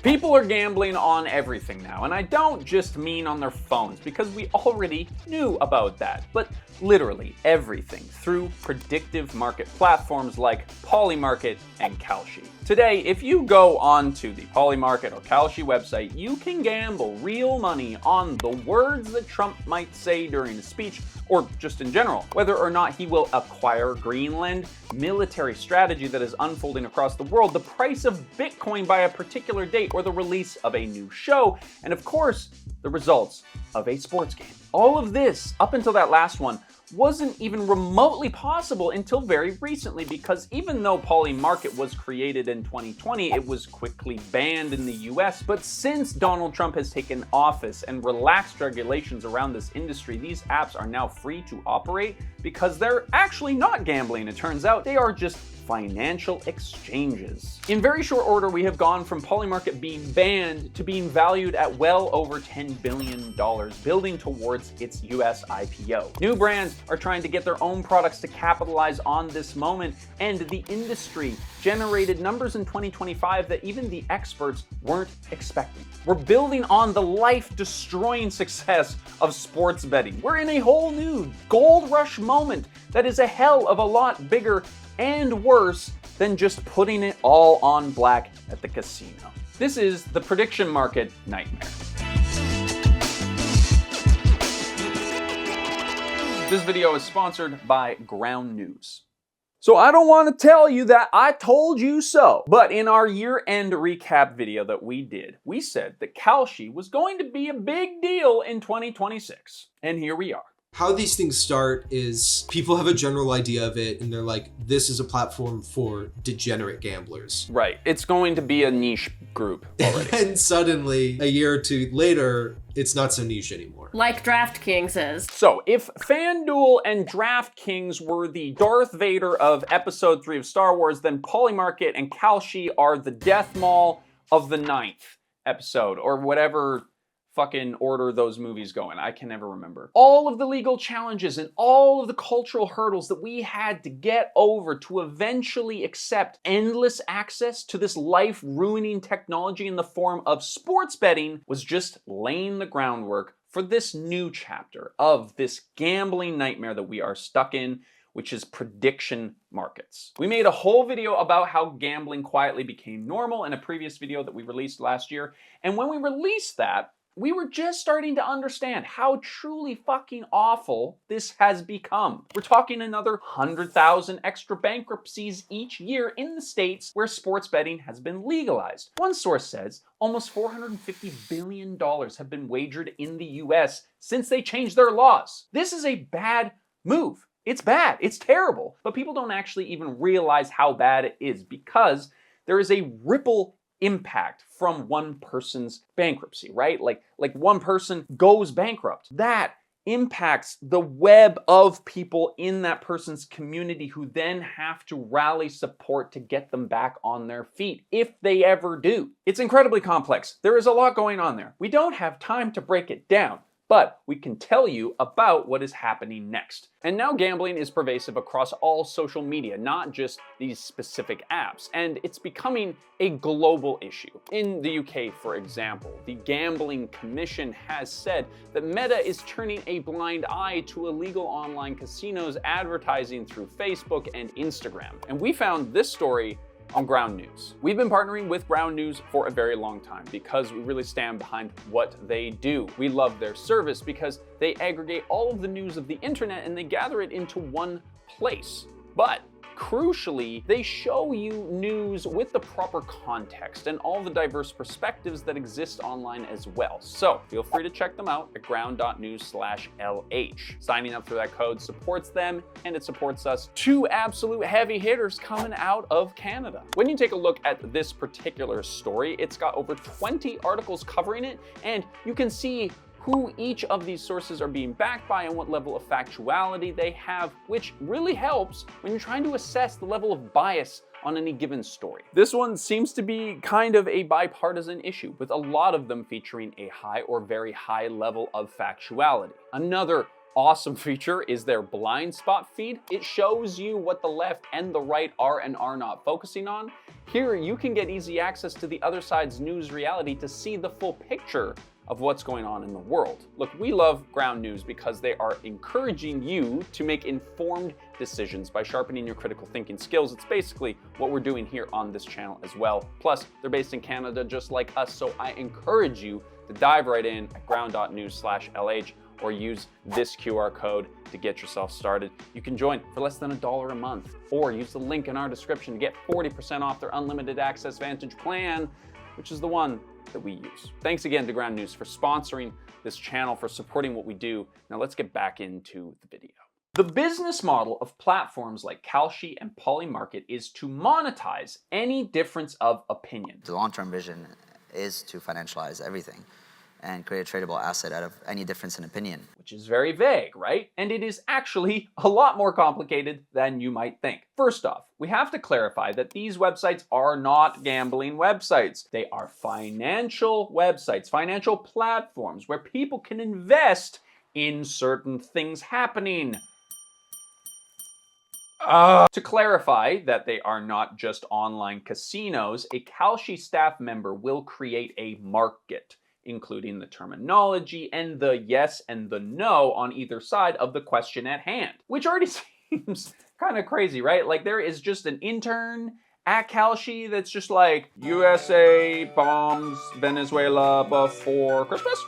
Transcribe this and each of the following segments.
People are gambling on everything now, and I don't just mean on their phones, because we already knew about that, but literally everything through predictive market platforms like Polymarket and Kalshi. Today, if you go onto the Polymarket or Kalshi website, you can gamble real money on the words that Trump might say during a speech, or just in general, whether or not he will acquire Greenland, military strategy that is unfolding across the world, the price of Bitcoin by a particular date, or the release of a new show, and of course, the results of a sports game. All of this, up until that last one, wasn't even remotely possible until very recently, because even though Polymarket was created in 2020, it was quickly banned in the US. But since Donald Trump has taken office and relaxed regulations around this industry, these apps are now free to operate because they're actually not gambling, it turns out. They are just financial exchanges. In very short order, we have gone from Polymarket being banned to being valued at well over $10 billion, building towards its US IPO. New brands are trying to get their own products to capitalize on this moment, and the industry generated numbers in 2025 that even the experts weren't expecting. We're building on the life-destroying success of sports betting. We're in a whole new gold rush moment that is a hell of a lot bigger and worse than just putting it all on black at the casino. This is the prediction market nightmare. This video is sponsored by Ground News. So I don't want to tell you that I told you so, but in our year-end recap video that we did, we said that Kalshi was going to be a big deal in 2026, and here we are. How these things start is people have a general idea of it and they're like, this is a platform for degenerate gamblers. Right, it's going to be a niche group already. And suddenly, a year or two later, it's not so niche anymore. Like DraftKings is. So if FanDuel and DraftKings were the Darth Vader of episode 3 of Star Wars, then Polymarket and Kalshi are the Death Maul of the 9th episode, or whatever fucking order those movies go in. I can never remember. All of the legal challenges and all of the cultural hurdles that we had to get over to eventually accept endless access to this life-ruining technology in the form of sports betting was just laying the groundwork for this new chapter of this gambling nightmare that we are stuck in, which is prediction markets. We made a whole video about how gambling quietly became normal in a previous video that we released last year, and when we released that, we were just starting to understand how truly fucking awful this has become. We're talking another 100,000 extra bankruptcies each year in the states where sports betting has been legalized. One source says almost $450 billion have been wagered in the US since they changed their laws. This is a bad move. It's bad, it's terrible, but people don't actually even realize how bad it is because there is a ripple impact from one person's bankruptcy, right? Like one person goes bankrupt. That impacts the web of people in that person's community who then have to rally support to get them back on their feet, if they ever do. It's incredibly complex. There is a lot going on there. We don't have time to break it down, but we can tell you about what is happening next. And now gambling is pervasive across all social media, not just these specific apps, and it's becoming a global issue. In the UK, for example, the Gambling Commission has said that Meta is turning a blind eye to illegal online casinos advertising through Facebook and Instagram. And we found this story on Ground News. We've been partnering with Ground News for a very long time because we really stand behind what they do. We love their service because they aggregate all of the news of the internet and they gather it into one place. But crucially, they show you news with the proper context and all the diverse perspectives that exist online as well. So feel free to check them out at ground.news/LH. Signing up for that code supports them and it supports us. Two absolute heavy hitters coming out of Canada. When you take a look at this particular story, it's got over 20 articles covering it, and you can see who each of these sources are being backed by and what level of factuality they have, which really helps when you're trying to assess the level of bias on any given story. This one seems to be kind of a bipartisan issue, with a lot of them featuring a high or very high level of factuality. Another awesome feature is their blind spot feed. It shows you what the left and the right are and are not focusing on. Here, you can get easy access to the other side's news reality to see the full picture of what's going on in the world. Look, we love ground news because they are encouraging you to make informed decisions by sharpening your critical thinking skills. It's basically what we're doing here on this channel as well. Plus, they're based in Canada just like us, so I encourage you to dive right in at ground.news/LH or use this QR code to get yourself started. You can join for less than $1 a month, or use the link in our description to get 40% off their unlimited access Vantage plan, which is the one that we use. Thanks again to Ground News for sponsoring this channel, for supporting what we do. Now let's get back into the video. The business model of platforms like Kalshi and Polymarket is to monetize any difference of opinion. The long-term vision is to financialize everything and create a tradable asset out of any difference in opinion. Which is very vague, right? And it is actually a lot more complicated than you might think. First off, we have to clarify that these websites are not gambling websites. They are financial websites, financial platforms where people can invest in certain things happening. To clarify that they are not just online casinos, a Kalshi staff member will create a market, including the terminology and the yes and the no on either side of the question at hand, which already seems kind of crazy, right? Like there is just an intern at Kalshi that's just like, USA bombs Venezuela before Christmas?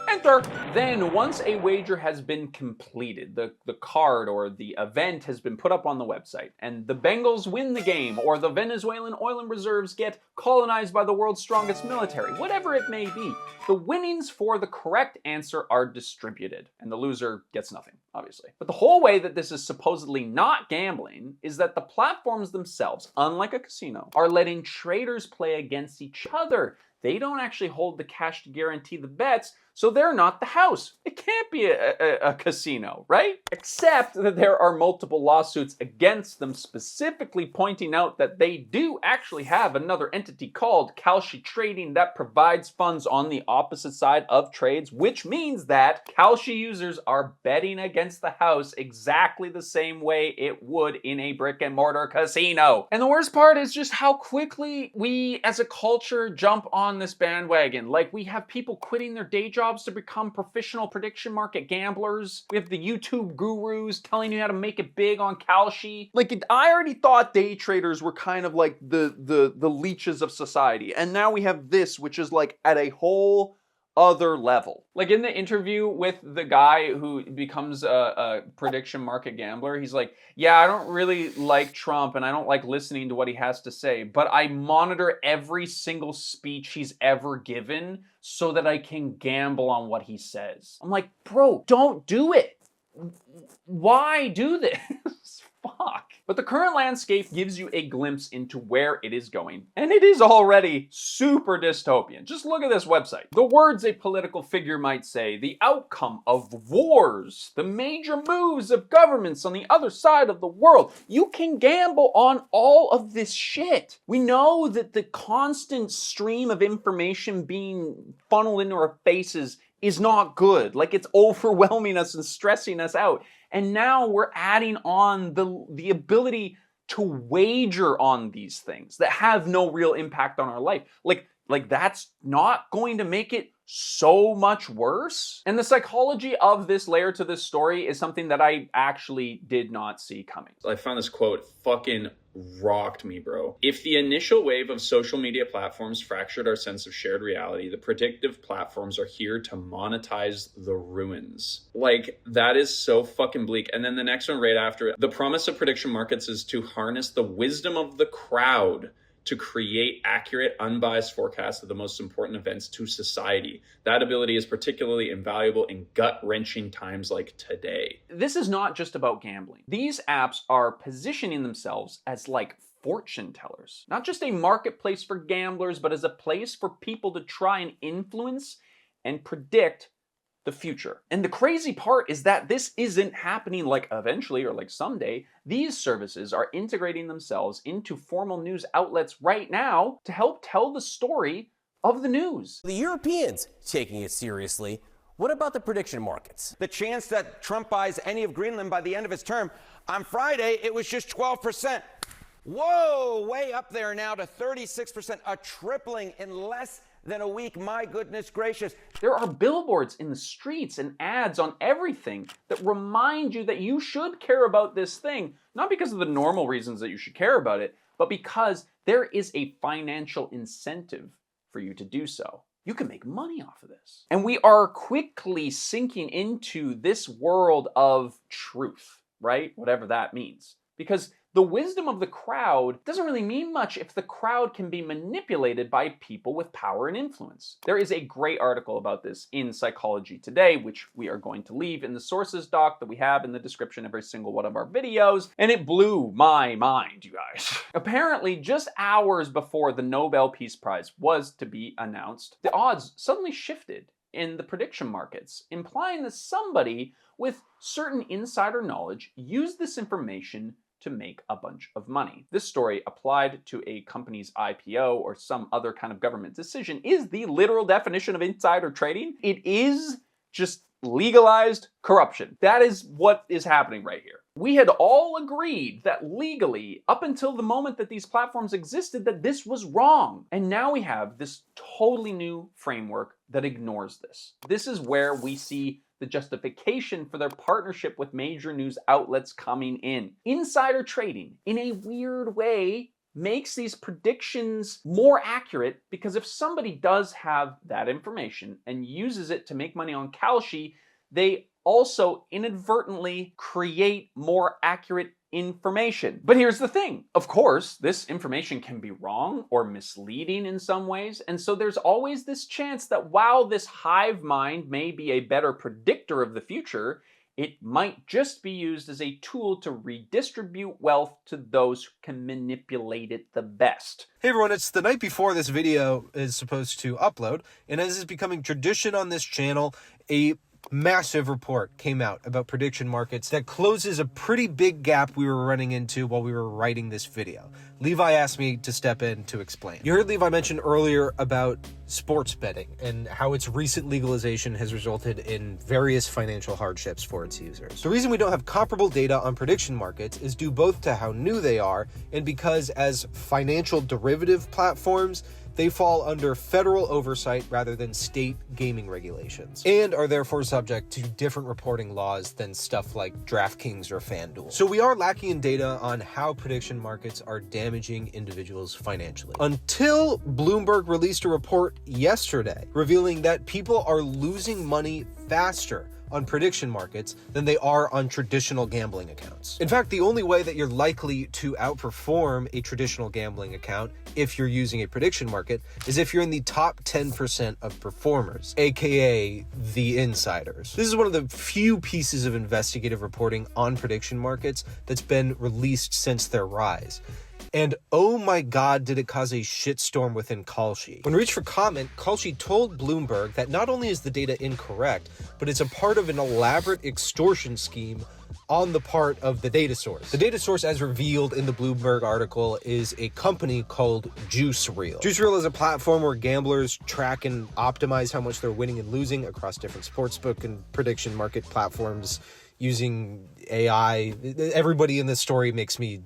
Enter. Then once a wager has been completed, the card or the event has been put up on the website, and the Bengals win the game, or the Venezuelan oil and reserves get colonized by the world's strongest military, whatever it may be, the winnings for the correct answer are distributed, and the loser gets nothing, obviously. But the whole way that this is supposedly not gambling is that the platforms themselves, unlike a casino, are letting traders play against each other. They don't actually hold the cash to guarantee the bets, so they're not the house. It can't be a casino, right? Except that there are multiple lawsuits against them, specifically pointing out that they do actually have another entity called Kalshi Trading that provides funds on the opposite side of trades, which means that Kalshi users are betting against the house exactly the same way it would in a brick and mortar casino. And the worst part is just how quickly we as a culture jump on this bandwagon. Like, we have people quitting their day jobs to become professional prediction market gamblers. We have the YouTube gurus telling you how to make it big on Kalshi. Like, I already thought day traders were kind of like the leeches of society, and now we have this, which is like at a whole other level. Like in the interview with the guy who becomes a prediction market gambler, he's like, yeah, I don't really like Trump and I don't like listening to what he has to say, but I monitor every single speech he's ever given so that I can gamble on what he says. I'm like, bro, don't do it. Why do this? Fuck. But the current landscape gives you a glimpse into where it is going, and it is already super dystopian. Just look at this website. The words a political figure might say, the outcome of wars, the major moves of governments on the other side of the world. You can gamble on all of this shit. We know that the constant stream of information being funneled into our faces is not good. Like, it's overwhelming us and stressing us out. And now we're adding on the ability to wager on these things that have no real impact on our life. Like that's not going to make it so much worse. And the psychology of this layer to this story is something that I actually did not see coming. I found this quote fucking rocked me, bro. If the initial wave of social media platforms fractured our sense of shared reality, the predictive platforms are here to monetize the ruins. Like, that is so fucking bleak. And then the next one right after it, the promise of prediction markets is to harness the wisdom of the crowd to create accurate, unbiased forecasts of the most important events to society. That ability is particularly invaluable in gut-wrenching times like today. This is not just about gambling. These apps are positioning themselves as like fortune tellers. Not just a marketplace for gamblers, but as a place for people to try and influence and predict the future. And the crazy part is that this isn't happening like eventually or like someday. These services are integrating themselves into formal news outlets right now to help tell the story of the news. The Europeans taking it seriously. What about the prediction markets? The chance that Trump buys any of Greenland by the end of his term, on Friday, it was just 12%. Whoa, way up there now to 36%, a tripling in less than a week. My goodness gracious. There are billboards in the streets and ads on everything that remind you that you should care about this thing, not because of the normal reasons that you should care about it, but because there is a financial incentive for you to do so. You can make money off of this. And we are quickly sinking into this world of truth, right? Whatever that means. Because the wisdom of the crowd doesn't really mean much if the crowd can be manipulated by people with power and influence. There is a great article about this in Psychology Today, which we are going to leave in the sources doc that we have in the description of every single one of our videos, and it blew my mind, you guys. Apparently, just hours before the Nobel Peace Prize was to be announced, the odds suddenly shifted in the prediction markets, implying that somebody with certain insider knowledge used this information to make a bunch of money. This story, applied to a company's IPO or some other kind of government decision, is the literal definition of insider trading. It is just legalized corruption. That is what is happening right here. We had all agreed that legally, up until the moment that these platforms existed, that this was wrong. And now we have this totally new framework that ignores this. This is where we see the justification for their partnership with major news outlets coming in. Insider trading, in a weird way, makes these predictions more accurate, because if somebody does have that information and uses it to make money on Kalshi, they also inadvertently create more accurate information. But here's the thing. Of course, this information can be wrong or misleading in some ways, and so there's always this chance that while this hive mind may be a better predictor of the future, it might just be used as a tool to redistribute wealth to those who can manipulate it the best. Hey everyone, it's the night before this video is supposed to upload, and as is becoming tradition on this channel, a massive report came out about prediction markets that closes a pretty big gap we were running into while we were writing this video. Levi asked me to step in to explain. You heard Levi mention earlier about sports betting and how its recent legalization has resulted in various financial hardships for its users. The reason we don't have comparable data on prediction markets is due both to how new they are and because as financial derivative platforms, they fall under federal oversight rather than state gaming regulations, and are therefore subject to different reporting laws than stuff like DraftKings or FanDuel. So we are lacking in data on how prediction markets are damaging individuals financially. Until Bloomberg released a report yesterday revealing that people are losing money faster on prediction markets than they are on traditional gambling accounts. In fact, the only way that you're likely to outperform a traditional gambling account if you're using a prediction market is if you're in the top 10% of performers, aka the insiders. This is one of the few pieces of investigative reporting on prediction markets that's been released since their rise. And oh my god, did it cause a shitstorm within Kalshi. When reached for comment, Kalshi told Bloomberg that not only is the data incorrect, but it's a part of an elaborate extortion scheme on the part of the data source. The data source, as revealed in the Bloomberg article, is a company called JuiceReel. JuiceReel is a platform where gamblers track and optimize how much they're winning and losing across different sportsbook and prediction market platforms using AI. Everybody in this story makes me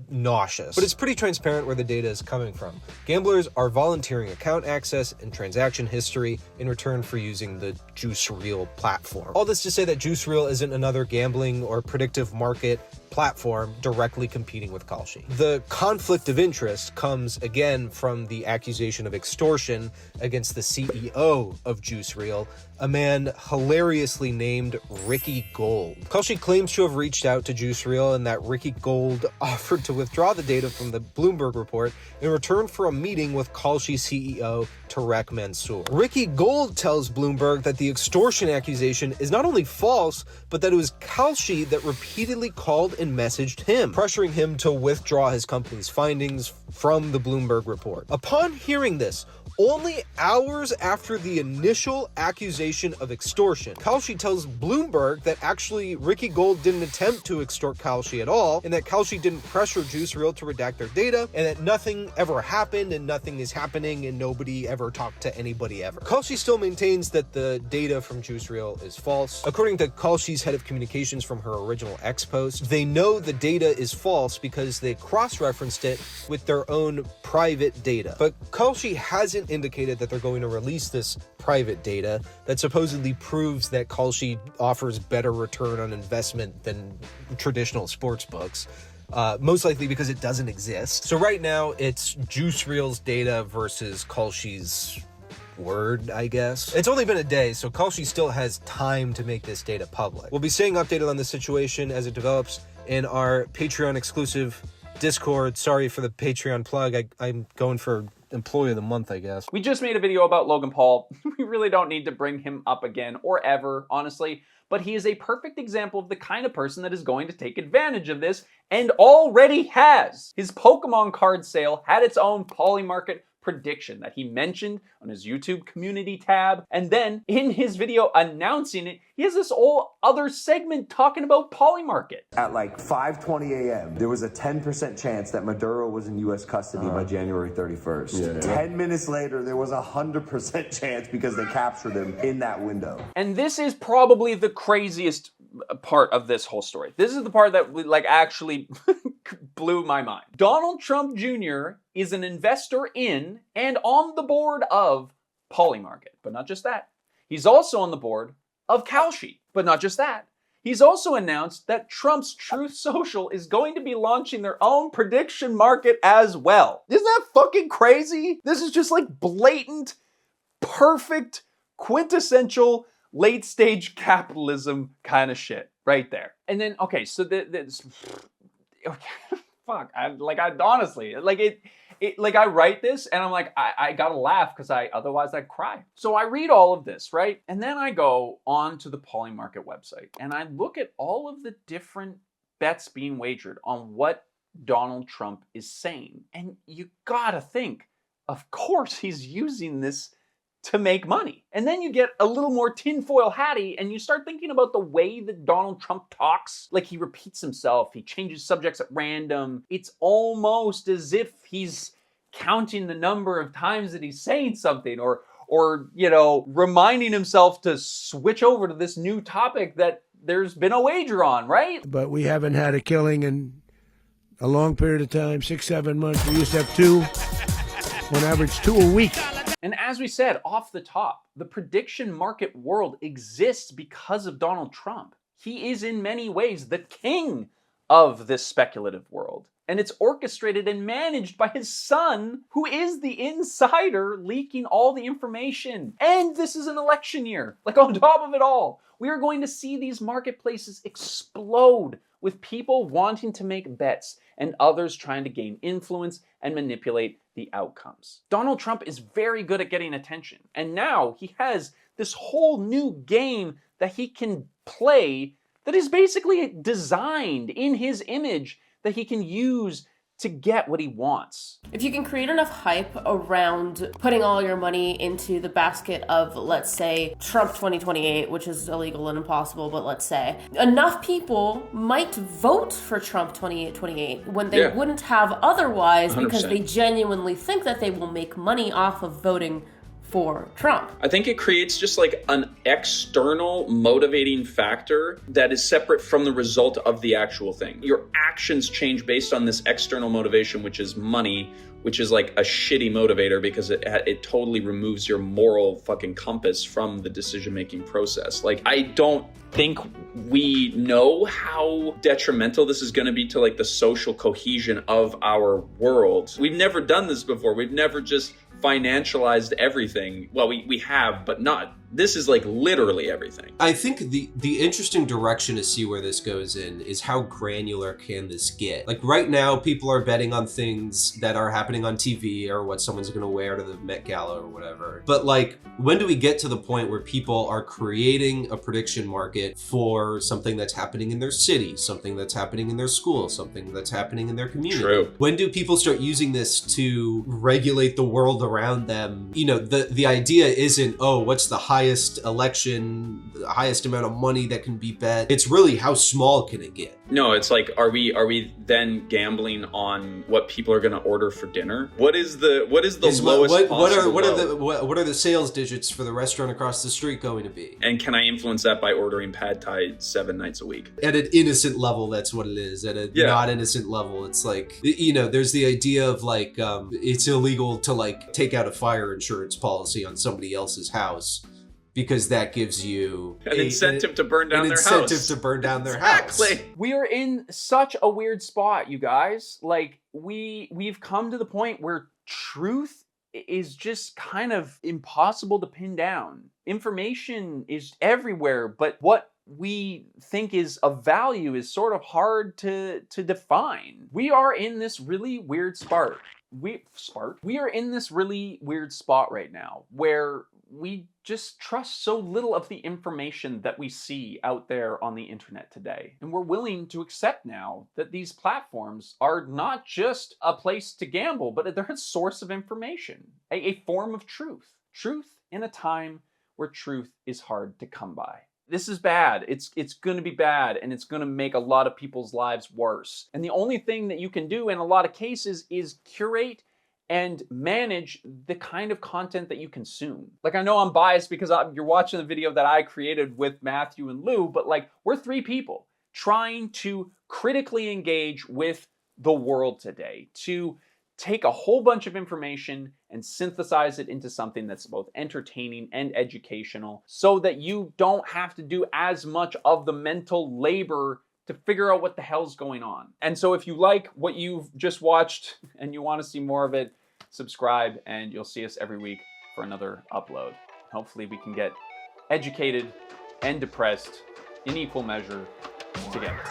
nauseous, but it's pretty transparent where the data is coming from. Gamblers are volunteering account access and transaction history in return for using the JuiceReel platform. All this to say that JuiceReel isn't another gambling or predictive market platform directly competing with Kalshi. The conflict of interest comes again from the accusation of extortion against the CEO of JuiceReel, a man hilariously named Ricky Gold. Kalshi claims to have reached out to JuiceReel and that Ricky Gold offered to withdraw the data from the Bloomberg report in return for a meeting with Kalshi CEO Tarek Mansour. Ricky Gold tells Bloomberg that the extortion accusation is not only false, but that it was Kalshi that repeatedly called and messaged him, pressuring him to withdraw his company's findings from the Bloomberg report. Upon hearing this, only hours after the initial accusation of extortion. Kalshi tells Bloomberg that actually Ricky Gold didn't attempt to extort Kalshi at all, and that Kalshi didn't pressure JuiceReel to redact their data, and that nothing ever happened and nothing is happening and nobody ever talked to anybody ever. Kalshi still maintains that the data from JuiceReel is false. According to Kalshi's head of communications from her original X post, they know the data is false because they cross-referenced it with their own private data. But Kalshi hasn't indicated that they're going to release this private data that supposedly proves that Kalshi offers better return on investment than traditional sports books. Most likely because it doesn't exist. So right now it's JuiceReel's data versus Kalshi's word, I guess. It's only been a day, so Kalshi still has time to make this data public. We'll be staying updated on the situation as it develops in our Patreon exclusive Discord. Sorry for the Patreon plug. I'm going for Employee of the Month, I guess. We just made a video about Logan Paul. We really don't need to bring him up again or ever, honestly, but he is a perfect example of the kind of person that is going to take advantage of this and already has. His Pokemon card sale had its own Polymarket prediction that he mentioned on his YouTube community tab, and then in his video announcing it, he has this whole other segment talking about Polymarket. At like 5:20 a.m., there was a 10% chance that Maduro was in U.S. custody by January 31st. 10 minutes later, there was a 100% chance because they captured him in that window. And this is probably the craziest part of this whole story. This is the part that actually blew my mind. Donald Trump Jr. is an investor in and on the board of Polymarket, but not just that. He's also on the board of Kalshi, but not just that. He's also announced that Trump's Truth Social is going to be launching their own prediction market as well. Isn't that fucking crazy? This is just like blatant, perfect, quintessential late stage capitalism kind of shit right there. And then, okay, so this, fuck, I honestly, I write this and I'm like, I gotta laugh because otherwise I'd cry. So I read all of this, right? And then I go on to the Polymarket website and I look at all of the different bets being wagered on what Donald Trump is saying. And you gotta think, of course he's using this to make money. And then you get a little more tinfoil hatty and you start thinking about the way that Donald Trump talks. Like he repeats himself, he changes subjects at random. It's almost as if he's counting the number of times that he's saying something or you know, reminding himself to switch over to this new topic that there's been a wager on, right? But we haven't had a killing in a long period of time, 6-7 months. We used to have 2, on average 2 a week. And as we said off the top, the prediction market world exists because of Donald Trump. He is in many ways the king of this speculative world. And it's orchestrated and managed by his son, who is the insider leaking all the information. And this is an election year. Like on top of it all, we are going to see these marketplaces explode with people wanting to make bets and others trying to gain influence and manipulate the outcomes. Donald Trump is very good at getting attention. And now he has this whole new game that he can play that is basically designed in his image that he can use to get what he wants. If you can create enough hype around putting all your money into the basket of, let's say, Trump 2028, which is illegal and impossible, but let's say, enough people might vote for Trump 2028 when they wouldn't have otherwise 100%. Because they genuinely think that they will make money off of voting for Trump. I think it creates just like an external motivating factor that is separate from the result of the actual thing. Your actions change based on this external motivation, which is money, which is like a shitty motivator because it totally removes your moral fucking compass from the decision-making process. Like, I don't think we know how detrimental this is going to be to like the social cohesion of our world. We've never done this before. We've never just financialized everything. Well, we have, but not This is like literally everything. I think the interesting direction to see where this goes in is how granular can this get? Like right now, people are betting on things that are happening on TV or what someone's gonna wear to the Met Gala or whatever. But like, when do we get to the point where people are creating a prediction market for something that's happening in their city, something that's happening in their school, something that's happening in their community? True. When do people start using this to regulate the world around them? You know, the idea isn't, oh, what's the highest election, the highest amount of money that can be bet? It's really how small can it get? No, it's like, are we then gambling on what people are going to order for dinner? What is the lowest possible what are the sales digits for the restaurant across the street going to be? And can I influence that by ordering pad thai 7 nights a week? At an innocent level, that's what it is. At a not innocent level, it's like, you know, there's the idea of like, it's illegal to like take out a fire insurance policy on somebody else's house, because that gives you an incentive to burn down their house. An incentive to burn down their house. We are in such a weird spot, you guys. Like, we've come to the point where truth is just kind of impossible to pin down. Information is everywhere, but what we think is of value is sort of hard to define. We are in this really weird spot. We are in this really weird spot right now where we just trust so little of the information that we see out there on the internet today. And we're willing to accept now that these platforms are not just a place to gamble, but they're a source of information, a form of truth. Truth in a time where truth is hard to come by. This is bad. It's going to be bad, and it's going to make a lot of people's lives worse. And the only thing that you can do in a lot of cases is curate and manage the kind of content that you consume. Like, I know I'm biased because you're watching the video that I created with Matthew and Lou, but like, we're three people trying to critically engage with the world today, to take a whole bunch of information and synthesize it into something that's both entertaining and educational, so that you don't have to do as much of the mental labor to figure out what the hell's going on. And so if you like what you've just watched and you want to see more of it, subscribe and you'll see us every week for another upload. Hopefully we can get educated and depressed in equal measure together.